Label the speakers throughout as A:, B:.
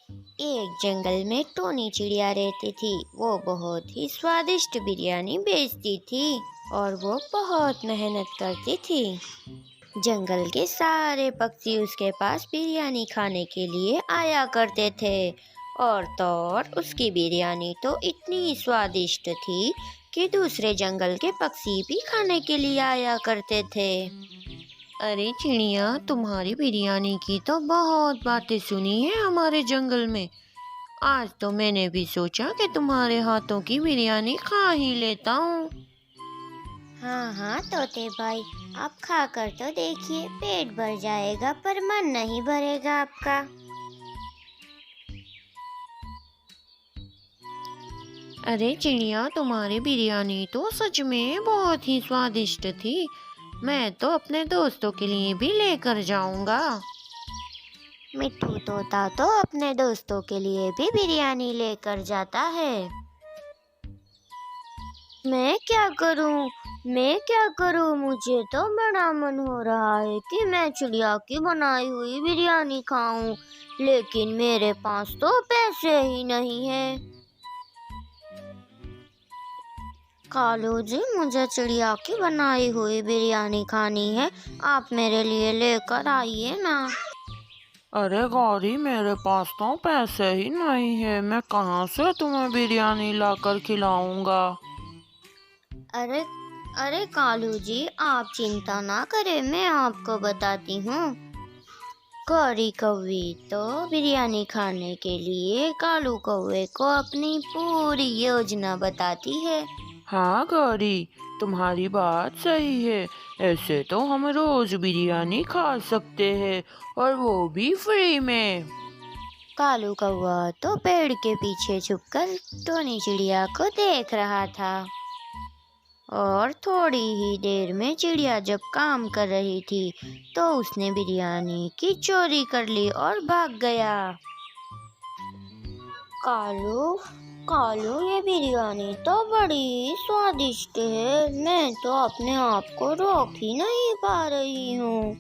A: एक जंगल में टोनी चिड़िया रहती थी। वो बहुत ही स्वादिष्ट बिरयानी बेचती थी और वो बहुत मेहनत करती थी। जंगल के सारे पक्षी उसके पास बिरयानी खाने के लिए आया करते थे। और तो और उसकी बिरयानी तो इतनी स्वादिष्ट थी कि दूसरे जंगल के पक्षी भी खाने के लिए आया करते थे। अरे चिड़िया, तुम्हारी बिरयानी की तो बहुत बातें सुनी है हमारे जंगल में। आज तो मैंने भी सोचा कि तुम्हारे हाथों की बिरयानी खा ही लेता हूँ।
B: हाँ हाँ तोते भाई, आप खा कर तो देखिए, पेट भर जाएगा पर मन नहीं भरेगा आपका।
A: अरे चिड़िया, तुम्हारी बिरयानी तो सच में बहुत ही स्वादिष्ट थी। मैं तो अपने दोस्तों के लिए भी लेकर जाऊंगा।
B: मिट्ठू तोता तो अपने दोस्तों के लिए भी बिरयानी लेकर जाता है। मैं क्या करूं? मुझे तो बड़ा मन हो रहा है कि मैं चिड़िया की बनाई हुई बिरयानी खाऊं, लेकिन मेरे पास तो पैसे ही नहीं है। कालू जी, मुझे चिड़िया की बनाई हुई बिरयानी खानी है, आप मेरे लिए लेकर आइए ना।
C: अरे गौरी, मेरे पास तो पैसे ही नहीं है। मैं कहाँ से तुम्हें बिरयानी लाकर खिलाऊंगा।
B: अरे अरे कालू जी, आप चिंता ना करें, मैं आपको बताती हूँ। गौरी कौवी तो बिरयानी खाने के लिए कालू कौवे को अपनी पूरी योजना बताती है।
C: हाँ गौरी, तुम्हारी बात सही है। ऐसे तो हम रोज बिरयानी खा सकते हैं, और वो भी फ्री में।
B: कालू कौवा तो पेड़ के पीछे छुपकर टोनी चिड़िया को देख रहा था। और थोड़ी ही देर में चिड़िया जब काम कर रही थी तो उसने बिरयानी की चोरी कर ली और भाग गया। कालू कालू, ये बिरयानी तो बड़ी स्वादिष्ट है, मैं तो अपने आप को रोक ही नहीं पा रही हूँ।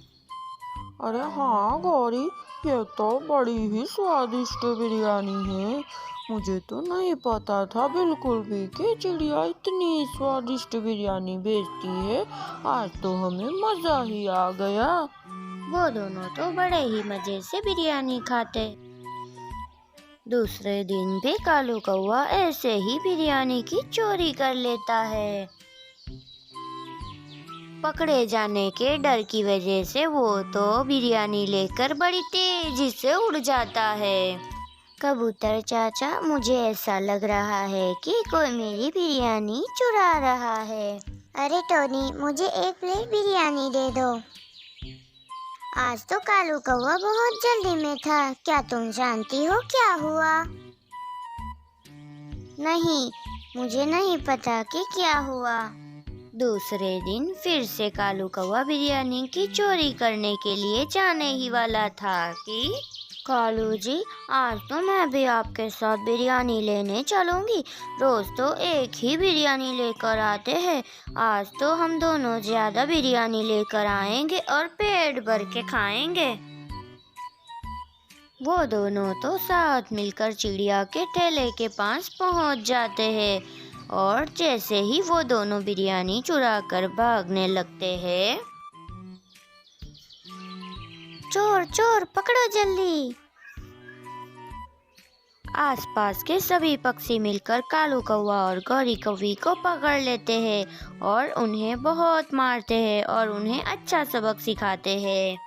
C: अरे हाँ गौरी, ये तो बड़ी ही स्वादिष्ट बिरयानी है। मुझे तो नहीं पता था बिल्कुल भी कि चिड़िया इतनी स्वादिष्ट बिरयानी बेचती है। आज तो हमें मज़ा ही आ गया।
B: वो दोनों तो बड़े ही मजे से बिरयानी खाते। दूसरे दिन भी कालू कौवा ऐसे ही बिरयानी की चोरी कर लेता है। पकड़े जाने के डर की वजह से वो तो बिरयानी लेकर बड़ी तेजी से उड़ जाता है। कबूतर चाचा, मुझे ऐसा लग रहा है कि कोई मेरी बिरयानी चुरा रहा है। अरे टोनी, मुझे एक प्लेट बिरयानी दे दो। आज तो कालू कौवा बहुत जल्दी में था, क्या तुम जानती हो क्या हुआ? नहीं, मुझे नहीं पता कि क्या हुआ। दूसरे दिन फिर से कालू कौवा बिरयानी की चोरी करने के लिए जाने ही वाला था कि कालू जी, आज तो मैं भी आपके साथ बिरयानी लेने चलूंगी। रोज तो एक ही बिरयानी लेकर आते हैं, आज तो हम दोनों ज्यादा बिरयानी लेकर आएंगे और पेट भर के खाएंगे। वो दोनों तो साथ मिलकर चिड़िया के ठेले के पास पहुंच जाते हैं, और जैसे ही वो दोनों बिरयानी चुरा कर भागने लगते हैं, चोर चोर पकड़ो जल्दी। आसपास के सभी पक्षी मिलकर कालू कौवा और गौरी कौवी को पकड़ लेते हैं और उन्हें बहुत मारते हैं और उन्हें अच्छा सबक सिखाते हैं।